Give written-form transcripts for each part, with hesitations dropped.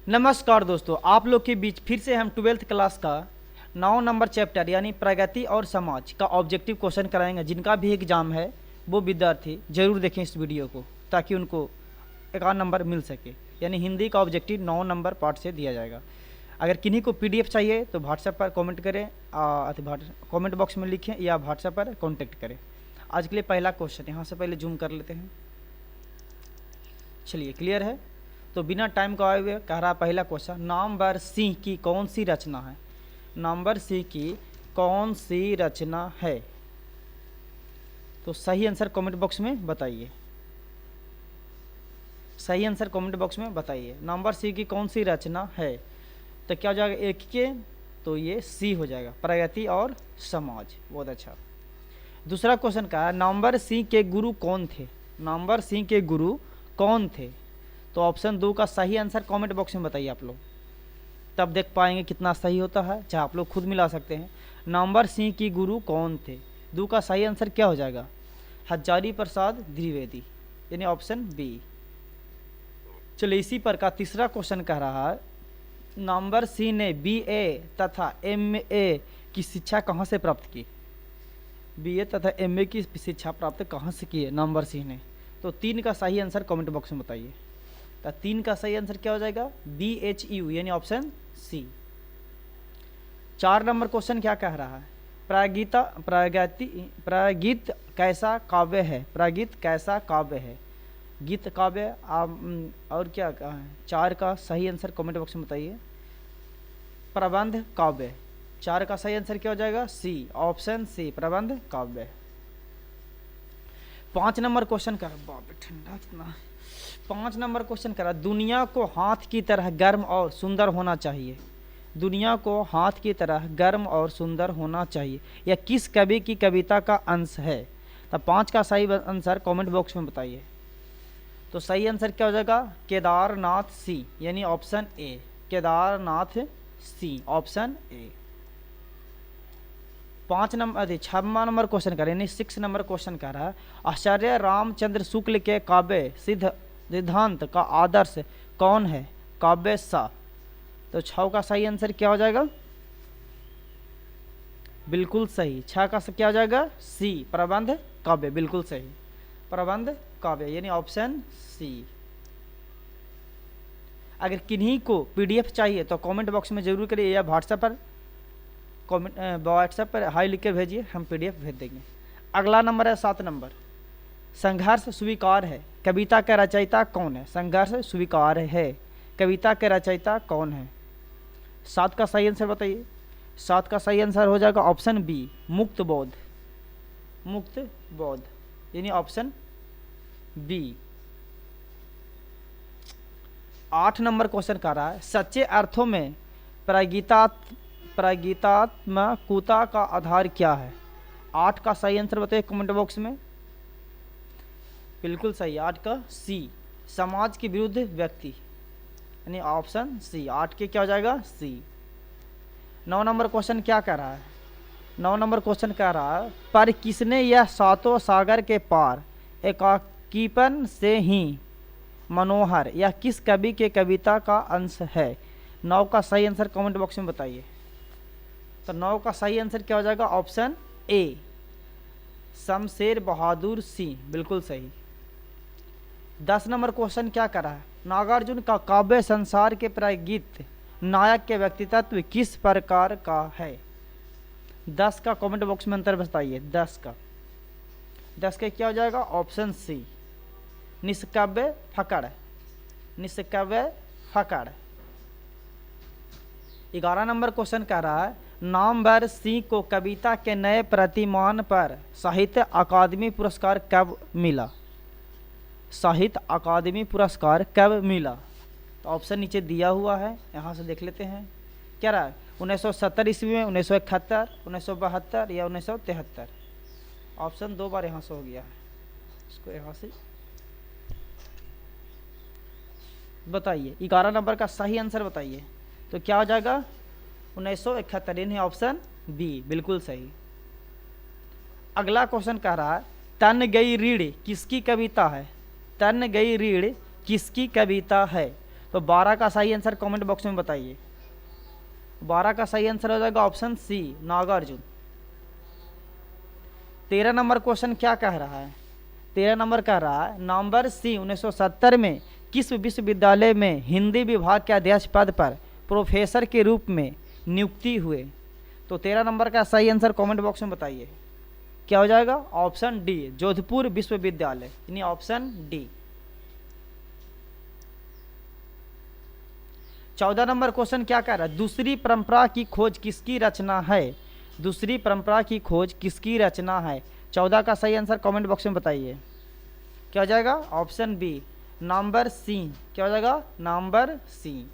नमस्कार दोस्तों, आप लोग के बीच फिर से हम 12th क्लास का 9 नंबर चैप्टर यानी प्रगति और समाज का ऑब्जेक्टिव क्वेश्चन कराएंगे। जिनका भी एग्जाम है वो विद्यार्थी जरूर देखें इस वीडियो को, ताकि उनको एक आध नंबर मिल सके। यानी हिंदी का ऑब्जेक्टिव 9 नंबर पार्ट से दिया जाएगा। अगर किन्हीं को पीडीएफ चाहिए तो व्हाट्सएप पर कमेंट करें, कमेंट बॉक्स में लिखें या व्हाट्सएप पर कॉन्टेक्ट करें। आज के लिए पहला क्वेश्चन यहाँ से पहले जूम कर लेते हैं। चलिए, क्लियर है तो बिना टाइम गवाए हुए कह रहा पहला क्वेश्चन, नंबर सी की कौन सी रचना है? नंबर सी की कौन सी रचना है? तो सही आंसर कमेंट बॉक्स में बताइए। सही आंसर कमेंट बॉक्स में बताइए। नंबर सी की कौन सी रचना है? तो क्या हो जाएगा एक के, तो ये सी हो जाएगा, प्रगति और समाज। बहुत अच्छा। दूसरा क्वेश्चन का है, नंबर सी के गुरु कौन थे? नंबर सी के गुरु कौन थे? तो ऑप्शन 2 का सही आंसर कमेंट बॉक्स में बताइए आप लोग, तब देख पाएंगे कितना सही होता है। चाहे आप लोग खुद मिला सकते हैं। नंबर सी की गुरु कौन थे? 2 का सही आंसर क्या हो जाएगा? हजारी प्रसाद द्विवेदी, यानी ऑप्शन बी। चलिए, इसी पर का तीसरा क्वेश्चन कह रहा है, नंबर सी ने बीए तथा एमए की शिक्षा कहाँ से प्राप्त की? बीए तथा एमए की शिक्षा प्राप्त कहाँ से की है नंबर सी ने? तो 3 का सही आंसर कमेंट बॉक्स में बताइए। तो 3 का सही आंसर क्या हो जाएगा? BHU, यानी ऑप्शन सी। 4 नंबर क्वेश्चन क्या कह रहा है? प्रागीत कैसा काव्य है? प्रागीत कैसा काव्य है? गीत काव्य और क्या कहा है? 4 का सही आंसर कमेंट बॉक्स में बताइए। प्रबंध काव्य। 4 का सही आंसर क्या हो जाएगा? सी, ऑप्शन सी, प्रबंध काव्य। 5 नंबर क्वेश्चन का, बाप ठंडा कितना। 5 नंबर क्वेश्चन करा, दुनिया को हाथ की तरह गर्म और सुंदर होना चाहिए। दुनिया को हाथ की तरह गर्म और सुंदर होना चाहिए, यह किस कवि की कविता का अंश है? तो 5 का सही आंसर कमेंट बॉक्स में बताइए। तो सही आंसर क्या हो जाएगा? केदारनाथ सी, यानी option A, Kedarnath C, option A. 6वां नंबर क्वेश्चन कर, यानी 6 नंबर क्वेश्चन कर रहा है, आचार्य रामचंद्र शुक्ल के काव्य सिद्धांत का आदर्श कौन है? काव्य सा। तो 6 का सही आंसर क्या हो जाएगा? बिल्कुल सही, 6 का क्या हो जाएगा? सी, प्रबंध काव्य। बिल्कुल सही, प्रबंध काव्य, यानी ऑप्शन सी। अगर किन्हीं को पीडीएफ चाहिए तो कमेंट बॉक्स में जरूर करिए या व्हाट्सएप पर हाई लिख के भेजिए, हम पीडीएफ भेज देंगे। अगला नंबर है 7 नंबर, संघर्ष स्वीकार है, कविता का रचयिता कौन है? संघर्ष स्वीकार है, कविता के रचयिता कौन है? 7 का सही आंसर बताइए। 7 का सही आंसर हो जाएगा ऑप्शन बी, मुक्त बोध। मुक्त बोध, यानी ऑप्शन बी। 8 नंबर क्वेश्चन कर रहा है, सच्चे अर्थों में प्रागीतात्मकता का आधार क्या है? 8 का सही आंसर बताइए कमेंट बॉक्स में। बिल्कुल सही, 8 का सी, समाज के विरुद्ध व्यक्ति, यानी ऑप्शन सी। 8 के क्या हो जाएगा? सी। 9 नंबर क्वेश्चन क्या कह रहा है? 9 नंबर क्वेश्चन कह रहा है, पर किसने यह सातों सागर के पार एकाकीपन से ही मनोहर, यह किस कवि के कविता का अंश है? 9 का सही आंसर कमेंट बॉक्स में बताइए। तो 9 का सही आंसर क्या हो जाएगा? ऑप्शन ए, शमशेर बहादुर सिंह। बिल्कुल सही। 10 नंबर क्वेश्चन क्या कर रहा है, नागार्जुन का काव्य संसार के प्रागीत नायक के व्यक्तित्व किस प्रकार का है? 10 का कमेंट बॉक्स में अंतर बताइए। 10 का क्या हो जाएगा? ऑप्शन सी, निष्काव्य फकड़। निष्काव्य फकड़। 11 नंबर क्वेश्चन कह रहा है, नामवर सिंह को कविता के नए प्रतिमान पर साहित्य अकादमी पुरस्कार कब मिला? साहित्य अकादमी पुरस्कार कब मिला? तो ऑप्शन नीचे दिया हुआ है, यहाँ से देख लेते हैं। क्या रहा है? 1970 ईस्वी में, 1971, 1972 या 1973? ऑप्शन 2 बार यहाँ से हो गया है, इसको यहाँ से बताइए। 11 नंबर का सही आंसर बताइए। तो क्या हो जाएगा? 1971, यानी ऑप्शन बी, बिल्कुल सही। अगला क्वेश्चन कह रहा है, तन गई रीढ़ किसकी कविता है? तन गई रीढ़ किसकी कविता है? तो 12 का सही आंसर कमेंट बॉक्स में बताइए। 12 का सही आंसर हो जाएगा option C, Nagarjun. 13 number question क्या कह रहा है? 13 नंबर कह रहा है नंबर सी 1970 में किस विश्वविद्यालय में हिंदी विभाग के अध्यक्ष पद पर प्रोफेसर के रूप में नियुक्ति हुए? तो 13 नंबर का सही आंसर कमेंट बॉक्स में बताइए। क्या हो जाएगा? ऑप्शन डी, जोधपुर विश्वविद्यालय, यानी ऑप्शन डी। 14 नंबर क्वेश्चन क्या कह रहा है? दूसरी परंपरा की खोज किसकी रचना है? दूसरी परंपरा की खोज किसकी रचना है? 14 का सही आंसर कमेंट बॉक्स में बताइए। क्या हो जाएगा? Option B, number C. क्या हो जाएगा? Number C.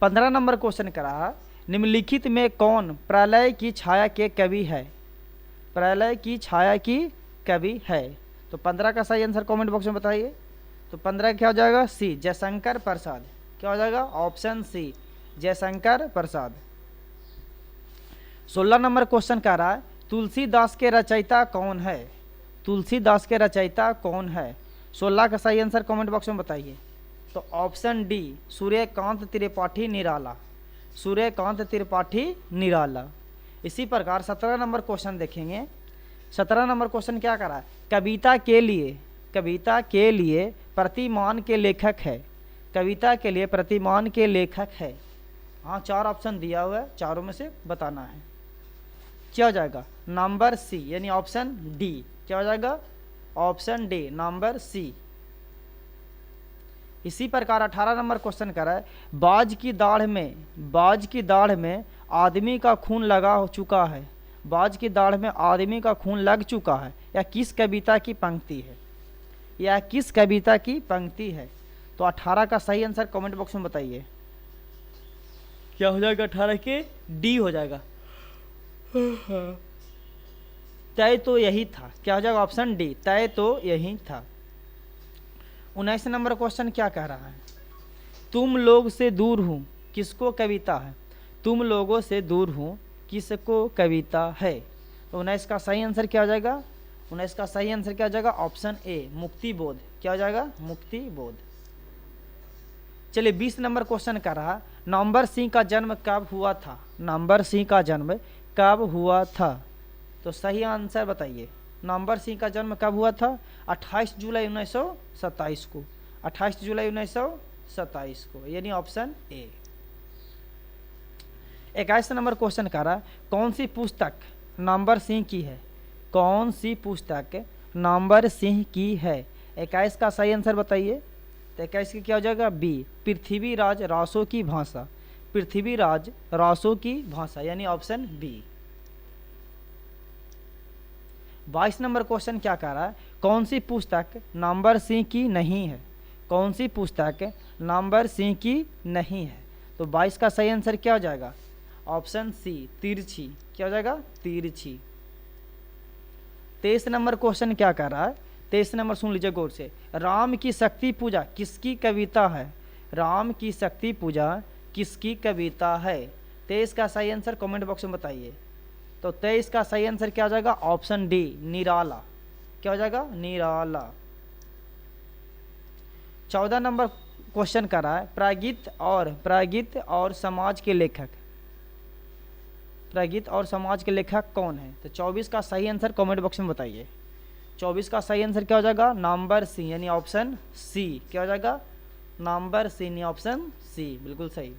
15 नंबर क्वेश्चन कह रहा है निम्नलिखित में कौन प्रलय की छाया के कवि है? प्रलय की छाया की कवि है। तो 15 का सही आंसर कमेंट बॉक्स में बताइए। तो 15 क्या हो जाएगा? सी, जयशंकर प्रसाद। क्या हो जाएगा? ऑप्शन सी, जयशंकर प्रसाद। 16 नंबर क्वेश्चन कह रहा है तुलसीदास के रचयिता कौन है? तुलसीदास के रचयिता कौन है? 16 का सही आंसर कमेंट बॉक्स में बताइए। तो ऑप्शन डी, सूर्यकांत त्रिपाठी निराला। सूर्यकांत त्रिपाठी निराला। इसी प्रकार 17 नंबर क्वेश्चन देखेंगे। 17 नंबर क्वेश्चन क्या कर रहा है? कविता के लिए प्रतिमान के लेखक है। कविता के लिए प्रतिमान के लेखक है। हाँ, 4 ऑप्शन दिया हुआ है, चारों में से बताना है। क्या हो जाएगा? नंबर सी, यानी ऑप्शन डी। क्या हो जाएगा? Option D, number C. इसी प्रकार 18 नंबर क्वेश्चन कर रहा है बाज की दाढ़ में आदमी का खून लगा हो चुका है। बाज की दाढ़ में आदमी का खून लग चुका है। यह किस कविता की पंक्ति है? यह किस कविता की पंक्ति है? तो 18 का सही आंसर कमेंट बॉक्स में बताइए। क्या हो जाएगा? 18 के डी हो जाएगा। तय तो यही था। क्या हो जाएगा? ऑप्शन डी, तय तो यही था। 19 नंबर क्वेश्चन क्या कह रहा है? तुम लोग से दूर हूँ किसको कविता है? तुम लोगों से दूर हूँ किसको कविता है? तो 19 का सही आंसर क्या हो जाएगा? 19 का सही आंसर क्या हो जाएगा? ऑप्शन ए, मुक्ति बोध। क्या हो जाएगा? मुक्ति बोध। चलिए 20 नंबर क्वेश्चन कर रहा है नंबर सिंह का जन्म कब हुआ था? नंबर सिंह का जन्म कब हुआ था? तो सही आंसर बताइए। नंबर सिंह का जन्म कब हुआ था? 28 जुलाई 1927 को। 28 जुलाई 1927 को, यानी ऑप्शन ए। 21 नंबर क्वेश्चन कर रहा है कौन सी पुस्तक नंबर सिंह की है? कौन सी पुस्तक नंबर सिंह की है? 21 का सही आंसर बताइए। तो 21 की क्या हो जाएगा? बी, पृथ्वीराज रासो की भाषा। पृथ्वीराज रासो की भाषा, यानी ऑप्शन बी। 22 नंबर क्वेश्चन क्या कह रहा है कौन सी पुस्तक नंबर सिंह की नहीं है? कौन सी पुस्तक नंबर सिंह की नहीं है? तो 22 का सही आंसर क्या हो जाएगा? ऑप्शन सी, तिरछी। क्या हो जाएगा? तिरछी। 23 नंबर क्वेश्चन क्या कह रहा है? 23 नंबर सुन लीजिए गौर से। राम की शक्ति पूजा किसकी कविता है? राम की शक्ति पूजा किसकी कविता है? 23 का सही आंसर कमेंट बॉक्स में बताइए। तो 23 का सही आंसर क्या हो जाएगा? ऑप्शन डी, निराला। क्या हो जाएगा? निराला। 14 नंबर क्वेश्चन कर रहा है प्रागीत और समाज के लेखक। प्रागीत और समाज के लेखक कौन है? तो 24 का सही आंसर कमेंट बॉक्स में बताइए। 24 का सही आंसर क्या हो जाएगा? नंबर सी, यानी ऑप्शन सी। क्या हो जाएगा? नंबर सी, यानी ऑप्शन सी, बिल्कुल सही।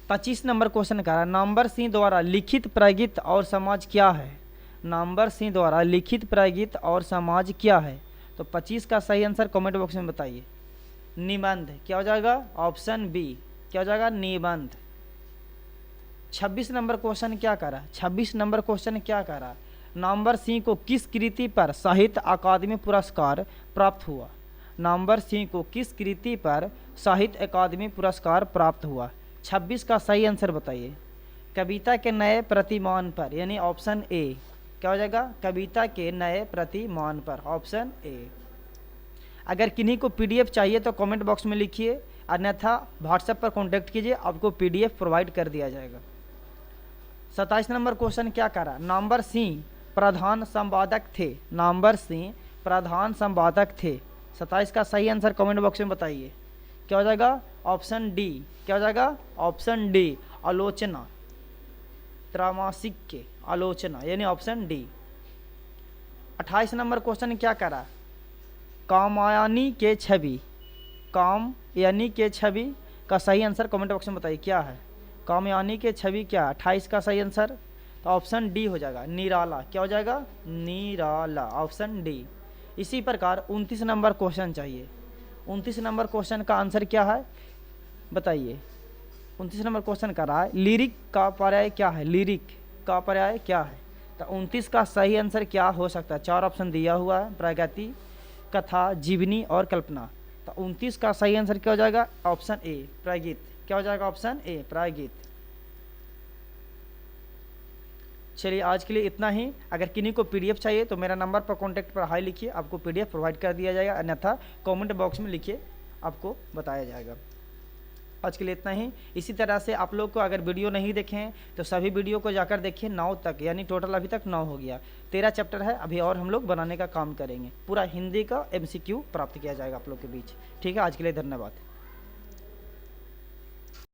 25 नंबर क्वेश्चन कर रहा है नंबर सिंह द्वारा लिखित प्रागीत और समाज क्या है? नंबर सिंह द्वारा लिखित प्रागीत और समाज क्या है? तो 25 का सही आंसर कमेंट बॉक्स में बताइए। निबंध। क्या हो जाएगा? Option B. क्या हो जाएगा? निबंध। 26 नंबर क्वेश्चन क्या कर रहा है? 26 नंबर क्वेश्चन क्या कर रहा है नंबर सिंह को किस कृति पर साहित्य अकादमी पुरस्कार प्राप्त हुआ? नंबर सिंह को किस कृति पर साहित्य अकादमी पुरस्कार प्राप्त हुआ? 26 का सही आंसर बताइए। कविता के नए प्रतिमान पर, यानी ऑप्शन ए। क्या हो जाएगा? कविता के नए प्रतिमान पर, ऑप्शन ए। अगर किन्हीं को पीडीएफ चाहिए तो कमेंट बॉक्स में लिखिए, अन्यथा व्हाट्सएप पर कॉन्टैक्ट कीजिए, आपको पीडीएफ प्रोवाइड कर दिया जाएगा। 27 नंबर क्वेश्चन क्या कर रहा? नंबर सिंह प्रधान संपादक थे। नंबर सिंह प्रधान संपादक थे। 27 का सही आंसर कमेंट बॉक्स में बताइए। क्या हो जाएगा? Option D. क्या हो जाएगा? ऑप्शन डी, आलोचना, त्रैमासिक के आलोचना, यानी ऑप्शन डी। 28 नंबर क्वेश्चन क्या करा? कामयानी के छवि, काम यानी के छवि का सही आंसर कमेंट बॉक्स में बताइए क्या है? कामयानी के छवि क्या? 28 का सही आंसर तो ऑप्शन डी हो जाएगा, निराला। क्या हो जाएगा? निराला, ऑप्शन डी। इसी प्रकार 29 नंबर क्वेश्चन चाहिए। 29 नंबर क्वेश्चन का आंसर क्या है बताइए? 29 नंबर क्वेश्चन कर रहा है लिरिक का पर्याय क्या है? लिरिक का पर्याय क्या है? तो 29 का सही आंसर क्या हो सकता है? 4 ऑप्शन दिया हुआ है, प्रगति, कथा, जीवनी और कल्पना। तो 29 का सही आंसर क्या हो जाएगा? ऑप्शन ए, प्रायगीत। क्या हो जाएगा? ऑप्शन ए, प्रायगीत। चलिए आज के लिए इतना ही। अगर किन्हीं को पीडीएफ चाहिए तो मेरा नंबर पर कॉन्टैक्ट पर हाई लिखिए, आपको पीडीएफ प्रोवाइड कर दिया जाएगा, अन्यथा कमेंट बॉक्स में लिखिए, आपको बताया जाएगा। आज के लिए इतना ही। इसी तरह से आप लोग को अगर वीडियो नहीं देखे हैं तो सभी वीडियो को जाकर देखिए 9 तक, यानी टोटल अभी तक 9 हो गया। 13 चैप्टर है अभी और हम लोग बनाने का काम करेंगे। पूरा हिंदी का MCQ प्राप्त किया जाएगा आप लोग के बीच। ठीक है, आज के लिए धन्यवाद।